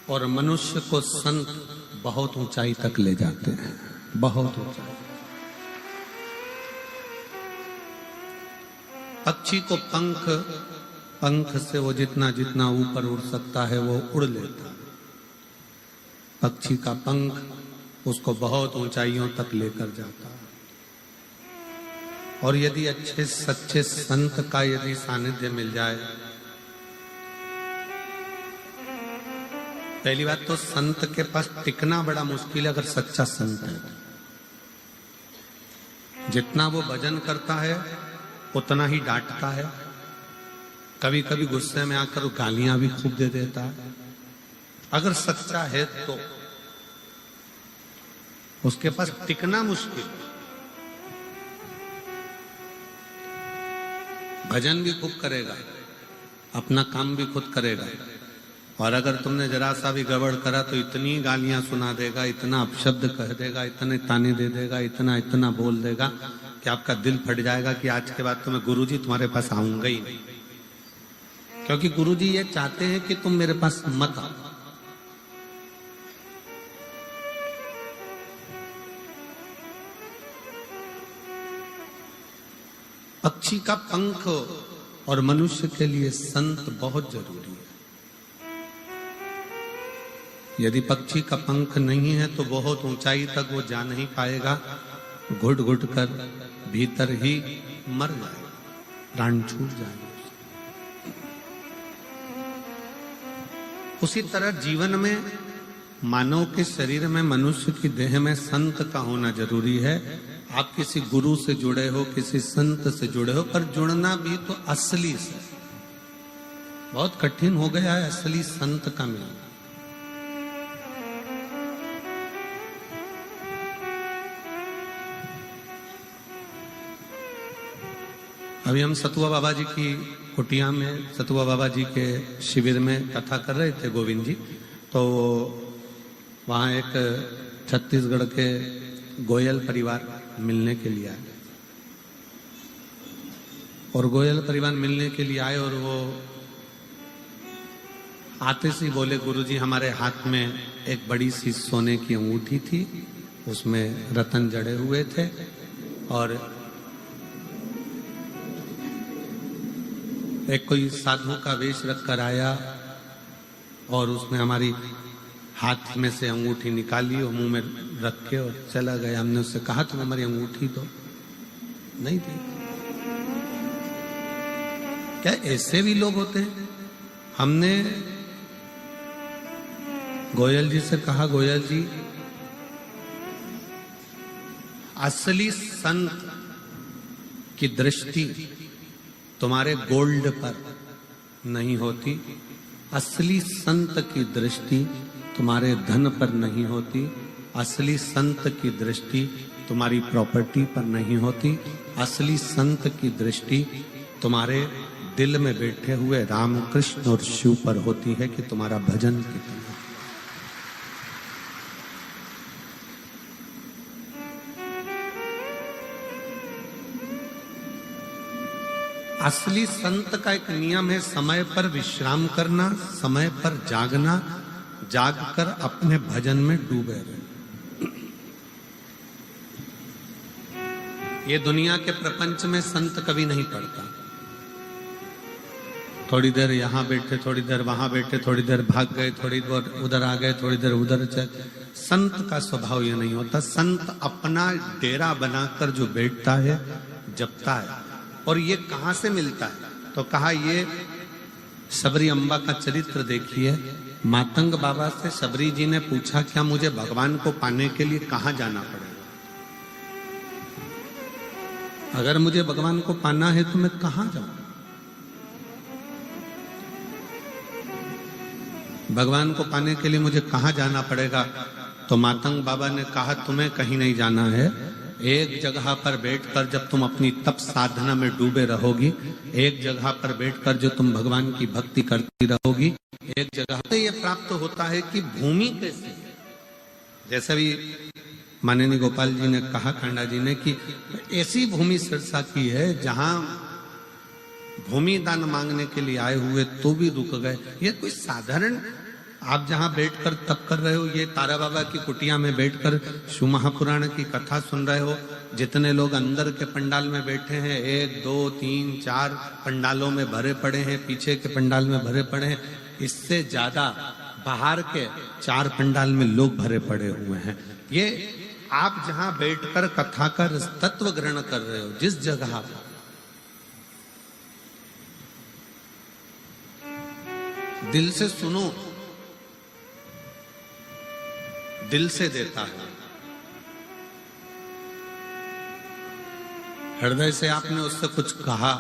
और मनुष्य को संत बहुत ऊंचाई तक ले जाते हैं, बहुत ऊंचाई। पक्षी को पंख से वो जितना जितना ऊपर उड़ सकता है वो उड़ लेता है। पक्षी का पंख उसको बहुत ऊंचाइयों तक लेकर जाता है। और यदि अच्छे सच्चे संत का यदि सानिध्य मिल जाए, पहली बात तो संत के पास टिकना बड़ा मुश्किल है अगर सच्चा संत है। जितना वो भजन करता है उतना ही डांटता है, कभी कभी गुस्से में आकर गालियां भी खूब दे देता है। अगर सच्चा है तो उसके पास टिकना मुश्किल। भजन भी खूब करेगा, अपना काम भी खुद करेगा, और अगर तुमने जरा सा भी गड़बड़ करा तो इतनी गालियां सुना देगा, इतना अपशब्द कह देगा, इतने ताने दे देगा, इतना इतना बोल देगा कि आपका दिल फट जाएगा कि आज के बाद तो मैं गुरुजी तुम्हारे पास आऊंगा ही नहीं। क्योंकि गुरुजी ये चाहते हैं कि तुम मेरे पास मत आओ। पक्षी का पंख और मनुष्य के लिए संत बहुत जरूरी है। यदि पक्षी का पंख नहीं है तो बहुत ऊंचाई तक वो जा नहीं पाएगा, घुट घुट कर भीतर ही मर जाएगा, प्राण छूट जाएगा। उसी तरह जीवन में मानव के शरीर में, मनुष्य की देह में संत का होना जरूरी है। आप किसी गुरु से जुड़े हो, किसी संत से जुड़े हो, पर जुड़ना भी तो असली से। बहुत कठिन हो गया है असली संत का मिलना। अभी हम सतुआ बाबा जी की कुटिया में, सतुआ बाबा जी के शिविर में कथा कर रहे थे गोविंद जी। तो वहाँ एक छत्तीसगढ़ के गोयल परिवार मिलने के लिए आए, और गोयल परिवार मिलने के लिए आए और वो आते से बोले, गुरुजी हमारे हाथ में एक बड़ी सी सोने की अंगूठी थी, उसमें रतन जड़े हुए थे, और एक कोई साधु का वेश रख कर आया और उसने हमारी हाथ में से अंगूठी निकाली और मुंह में रख के और चला गया। हमने उससे कहा तुम हमारी अंगूठी दो, नहीं दी। क्या ऐसे भी लोग होते हैं? हमने गोयल जी से कहा, गोयल जी असली संत की दृष्टि तुम्हारे गोल्ड पर नहीं होती, असली संत की दृष्टि तुम्हारे धन पर नहीं होती, असली संत की दृष्टि तुम्हारी प्रॉपर्टी पर नहीं होती, असली संत की दृष्टि तुम्हारे दिल में बैठे हुए राम कृष्ण और शिव पर होती है कि तुम्हारा भजन कितना। असली संत का एक नियम है समय पर विश्राम करना, समय पर जागना, जागकर अपने भजन में डूबे रहे। ये दुनिया के प्रपंच में संत कभी नहीं पड़ता। थोड़ी देर यहाँ बैठे, थोड़ी देर वहां बैठे, थोड़ी देर भाग गए, थोड़ी देर उधर आ गए, थोड़ी देर उधर चले। संत का स्वभाव ये नहीं होता। संत अपना डेरा बनाकर जो बैठता है, जपता है। और ये कहां से मिलता है? तो कहा ये शबरी अम्बा का चरित्र देखिए। मातंग बाबा से शबरी जी ने पूछा, क्या मुझे भगवान को पाने के लिए कहां जाना पड़ेगा? अगर मुझे भगवान को पाना है तो मैं कहां जाऊं? भगवान को पाने के लिए मुझे कहां जाना पड़ेगा? तो मातंग बाबा ने कहा, तुम्हें कहीं नहीं जाना है। एक जगह पर बैठकर जब तुम अपनी तप साधना में डूबे रहोगी, एक जगह पर बैठकर जो तुम भगवान की भक्ति करती रहोगी, एक जगह से ये प्राप्त होता है कि भूमि कैसी है। जैसे भी माननीय गोपाल जी ने कहा, कांडा जी ने, कि ऐसी भूमि सिरसा की है जहां भूमि दान मांगने के लिए आए हुए तो भी रुक गए। ये कोई साधारण आप जहां बैठकर तप कर रहे हो, ये तारा बाबा की कुटिया में बैठकर शिव महापुराण की कथा सुन रहे हो। जितने लोग अंदर के पंडाल में बैठे हैं, 1 2 3 4 पंडालों में भरे पड़े हैं, पीछे के पंडाल में भरे पड़े हैं, इससे ज्यादा बाहर के 4 पंडाल में लोग भरे पड़े हुए हैं। ये आप जहां बैठकर कथा का तत्व ग्रहण कर रहे हो, जिस जगह दिल से सुनो, दिल से देता है। हृदय से आपने उससे कुछ कहा,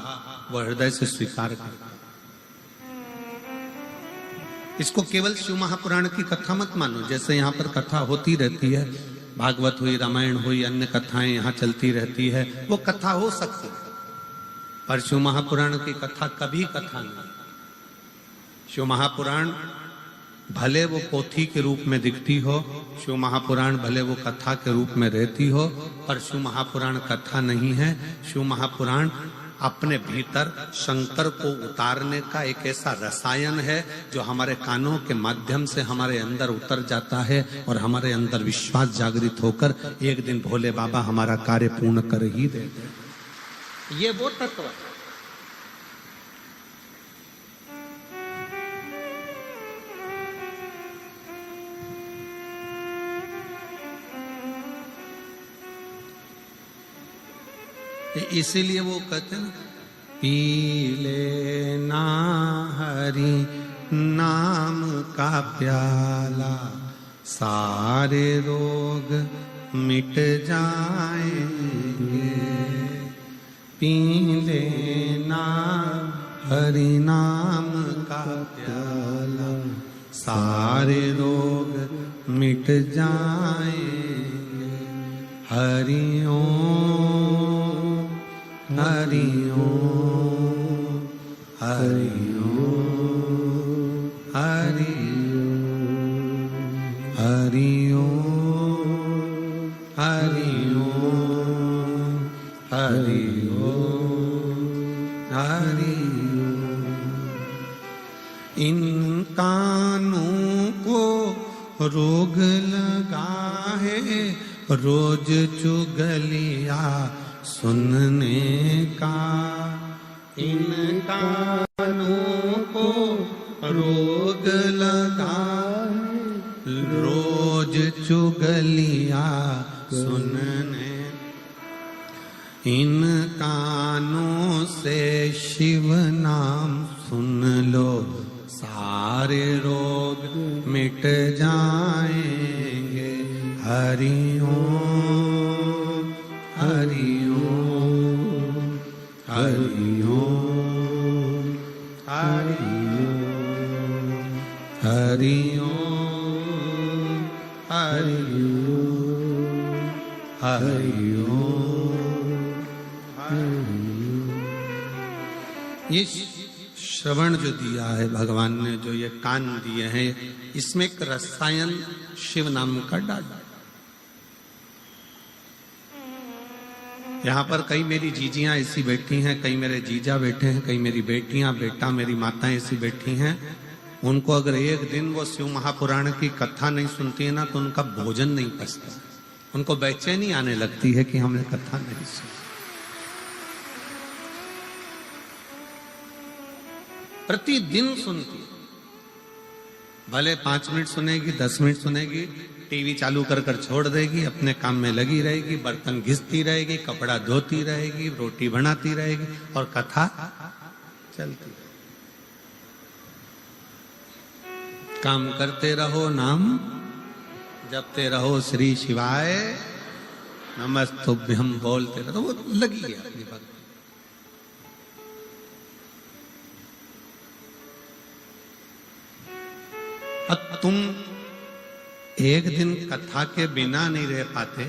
वह हृदय से स्वीकार करता। इसको केवल शिव महापुराण की कथा मत मानो। जैसे यहाँ पर कथा होती रहती है, भागवत हुई, रामायण हुई, अन्य कथाएं यहाँ चलती रहती है, वो कथा हो सकती है, पर शिव महापुराण की कथा कभी कथा नहीं। शिव महापुराण भले वो पोथी के रूप में दिखती हो, शिव महापुराण भले वो कथा के रूप में रहती हो, पर शिव महापुराण कथा नहीं है। शिव महापुराण अपने भीतर शंकर को उतारने का एक ऐसा रसायन है जो हमारे कानों के माध्यम से हमारे अंदर उतर जाता है और हमारे अंदर विश्वास जागृत होकर एक दिन भोले बाबा हमारा कार्य पूर्ण कर ही देते। ये वो तत्व है। इसीलिए वो कहते हैं, पी लेना हरि नाम का प्याला, सारे रोग मिट जाएंगे। पी लेना हरि नाम का प्याला, सारे रोग मिट जाएंगे। हरि ओम हरि ओम हरि ओम हरि ओम हरि ओम हरि ओम हरि ओम हरि ओम। इन कानों को रोग लगा है रोज चुगलिया सुनने का। इन कानों को रोग लगा रोज चुगलिया सुनने। इन कानों से शिव नाम सुन लो, सारे रोग मिट जाएंगे। हरि ओम हरि ओम हरि ओम हरि ओम हरि ओम हरि ओम हरि ओम। ये श्रवण जो दिया है भगवान ने, जो ये कान दिए हैं, इसमें एक रसायन शिव नाम का डाला। यहाँ पर कई मेरी जीजियां ऐसी बैठी हैं, कई मेरे जीजा बैठे हैं, कई मेरी बेटियां बेटा मेरी माताएं ऐसी बैठी हैं। उनको अगर एक दिन वो शिव महापुराण की कथा नहीं सुनती है ना, तो उनका भोजन नहीं पचता। उनको बेचैनी आने लगती है कि हमने कथा नहीं सुनी। प्रतिदिन सुनती, भले 5 मिनट सुनेगी, 10 मिनट सुनेगी, टीवी चालू कर कर छोड़ देगी, अपने काम में लगी रहेगी, बर्तन घिसती रहेगी, कपड़ा धोती रहेगी, रोटी बनाती रहेगी और कथा चलती। काम करते रहो, नाम जपते रहो, श्री शिवाय नमस्तुभ्यम बोलते रहो, तो वो लगी है अपनी भक्ति। अब तुम एक दिन कथा के बिना नहीं रह पाते,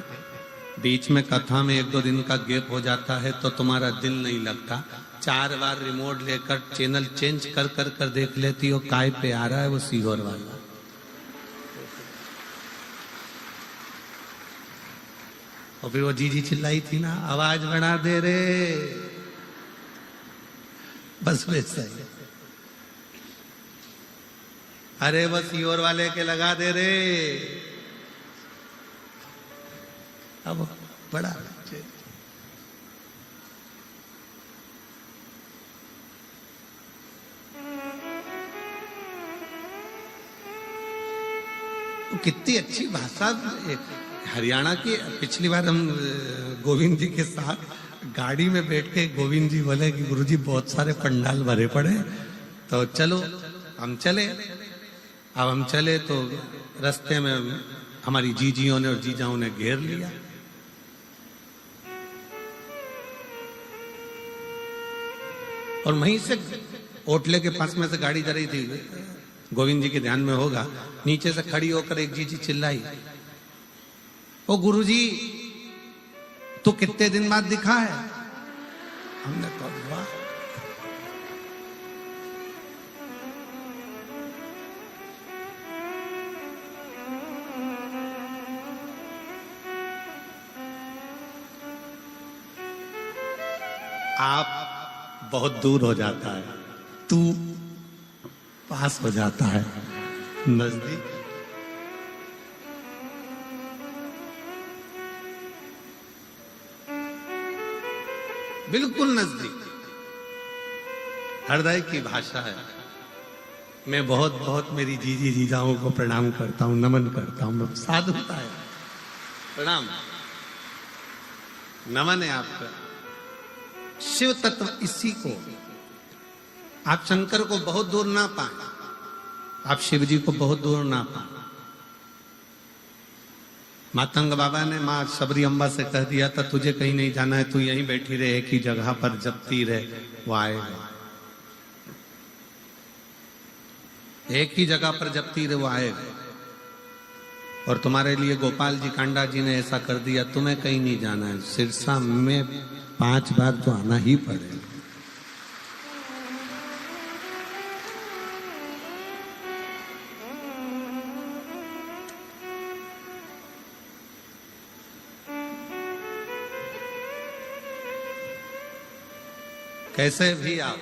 बीच में कथा में 1-2 दिन का गैप हो जाता है तो तुम्हारा दिल नहीं लगता। 4 बार रिमोट लेकर चैनल चेंज कर कर कर देख लेती हो, काय पे आ रहा है वो सीहोर वाला। और फिर वो जीजी चिल्लाई थी ना, आवाज बढ़ा दे रे, बस वैसा ही। अरे बस योर वाले के लगा दे रे। अब बड़ा कितनी अच्छी भाषा। हरियाणा की पिछली बार हम गोविंद जी के साथ गाड़ी में बैठ के गोविंद जी बोले कि गुरुजी बहुत सारे पंडाल भरे पड़े, तो चलो हम चले। अब हम चले तो रास्ते में हमारी जीजियों ने और जीजाओं ने घेर लिया। और वहीं से होटले के पास में से गाड़ी जा रही थी, गोविंद जी के ध्यान में होगा, नीचे से खड़ी होकर एक जीजी चिल्लाई, ओ गुरुजी तू कितने दिन बाद दिखा है? हमने कहा वाह। आप बहुत दूर हो जाता है, तू पास हो जाता है, नजदीक। बिल्कुल नजदीक। हृदय की भाषा है। मैं बहुत बहुत मेरी जीजी जीजाओं को प्रणाम करता हूं, नमन करता हूं। साधुता है, प्रणाम नमन है आपका। शिव तत्व इसी को, आप शंकर को बहुत दूर ना पाए, आप शिव जी को बहुत दूर ना पाए। मातंग बाबा ने माँ शबरी अम्बा से कह दिया था तुझे कहीं नहीं जाना है, तू यहीं बैठी रहे, एक ही जगह पर जपती रहे, वो आएगा। एक ही जगह पर जपती रहे, वो आएगा। और तुम्हारे लिए गोपाल जी कांडा जी ने ऐसा कर दिया, तुम्हें कहीं नहीं जाना है, सिरसा में 5 बार तो आना ही पड़ेगा। कैसे भी आप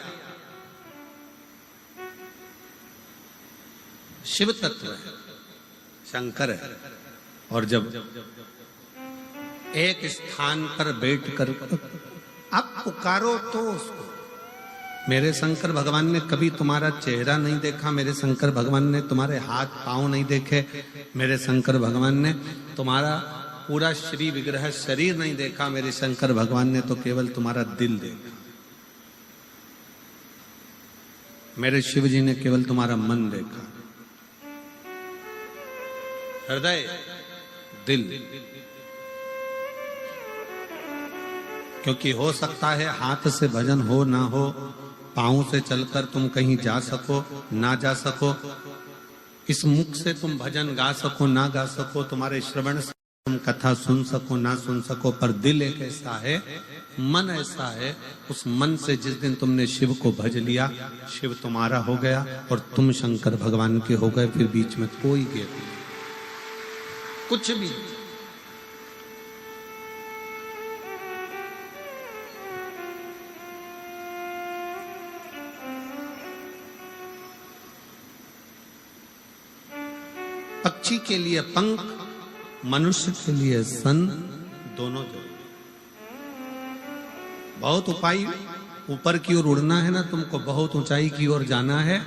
शिव तत्व है, शंकर है। और जब एक स्थान पर बैठकर आप पुकारो तो उसको, मेरे शंकर भगवान ने कभी तुम्हारा चेहरा नहीं देखा, मेरे शंकर भगवान ने तुम्हारे हाथ पांव नहीं देखे, मेरे शंकर भगवान ने तुम्हारा पूरा श्री विग्रह शरीर नहीं देखा, मेरे शंकर भगवान ने तो केवल तुम्हारा दिल देखा। मेरे शिव जी ने केवल तुम्हारा मन देखा, हृदय, दिल। क्योंकि हो सकता है हाथ से भजन हो ना हो, पांव से चलकर तुम कहीं जा सको ना जा सको, इस मुख से तुम भजन गा सको ना गा सको, तुम्हारे श्रवण से तुम कथा सुन सको ना सुन सको, पर दिल एक ऐसा है, मन ऐसा है, उस मन से जिस दिन तुमने शिव को भज लिया, शिव तुम्हारा हो गया और तुम शंकर भगवान के हो गए। फिर बीच में कोई गेप नहीं, कुछ भी। पक्षी के लिए पंख, मनुष्य के लिए सन, दोनों जरूरी। बहुत उपाय, ऊपर की ओर उड़ना है ना तुमको, बहुत ऊंचाई की ओर जाना है,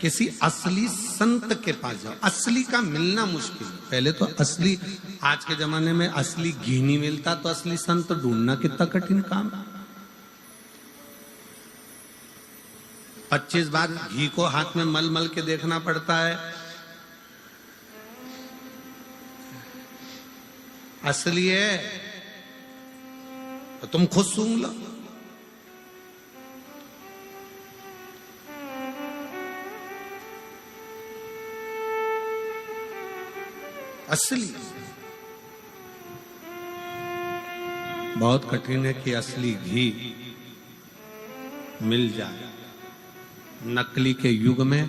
किसी असली संत के पास जाओ। असली का मिलना मुश्किल है। पहले तो असली, आज के जमाने में असली घी नहीं मिलता तो असली संत ढूंढना कितना कठिन काम। 25 बार घी को हाथ में मल मल के देखना पड़ता है। असली है तो तुम खुद सूंघ लो। असली बहुत कठिन है कि असली घी मिल जाए। नकली के युग में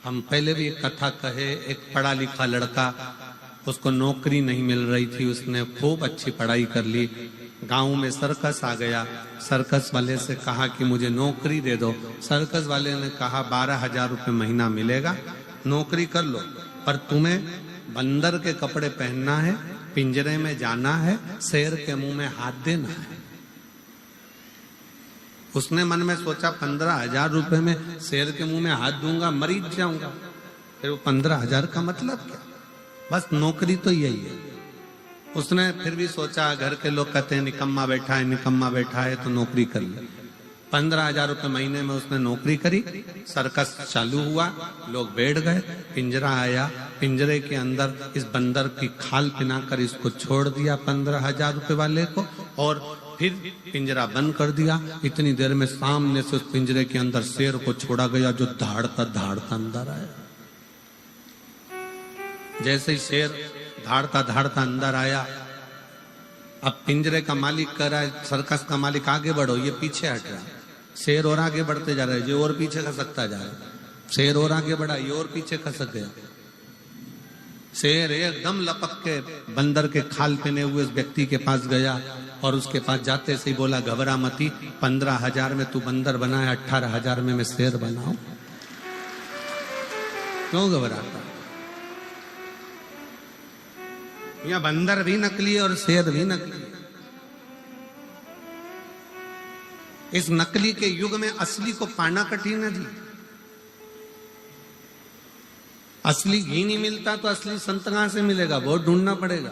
हम पहले भी एक कथा कहे, एक पढ़ा लिखा लड़का, उसको नौकरी नहीं मिल रही थी, उसने खूब अच्छी पढ़ाई कर ली, गांव में सर्कस आ गया, सर्कस वाले से कहा कि मुझे नौकरी दे दो। सर्कस वाले ने कहा 12,000 रुपये महीना मिलेगा, नौकरी कर लो, पर तुम्हें बंदर के कपड़े पहनना है, पिंजरे में जाना है, शेर के मुंह में हाथ देना है। उसने मन में सोचा 15,000 रुपए में शेर के मुंह में हाथ दूंगा, मरीज जाऊंगा। फिर वो 15,000 का मतलब क्या? बस नौकरी तो यही है। उसने फिर भी सोचा, घर के लोग कहते हैं निकम्मा बैठा है, निकम्मा बैठा है, तो नौकरी कर ली। 15,000 रुपए महीने में उसने नौकरी करी। सर्कस चालू हुआ, लोग बैठ गए, पिंजरा आया, पिंजरे के अंदर इस बंदर की खाल पिनाकर इसको छोड़ दिया 15,000 रुपए वाले को, और फिर पिंजरा बंद कर दिया। इतनी देर में सामने से उस पिंजरे के अंदर शेर को छोड़ा गया, जो धाड़ता धाड़ता अंदर आया। जैसे ही शेर धाड़ता धाड़ता अंदर आया, अब पिंजरे का मालिक कह रहा है, सर्कस का मालिक आगे बढ़ो, ये पीछे हट रहा है। शेर और आगे बढ़ते जा रहा है, जो और पीछे खसकता जा रहा है। शेर और आगे बढ़ा, ये और पीछे खसक गया। शेर एकदम लपक के बंदर के खाल पहने हुए उस व्यक्ति के पास गया, और उसके पास जाते से ही बोला, घबरा मती, 15,000 में तू बंदर बना है, 18,000 में मैं शेर बनाऊं। क्यों घबराता? यहाँ बंदर भी नकली है और शेर भी नकली है। इस नकली के युग में असली को पाना कठिन है जी। असली घी नहीं मिलता तो असली संत कहां से मिलेगा? बहुत ढूंढना पड़ेगा।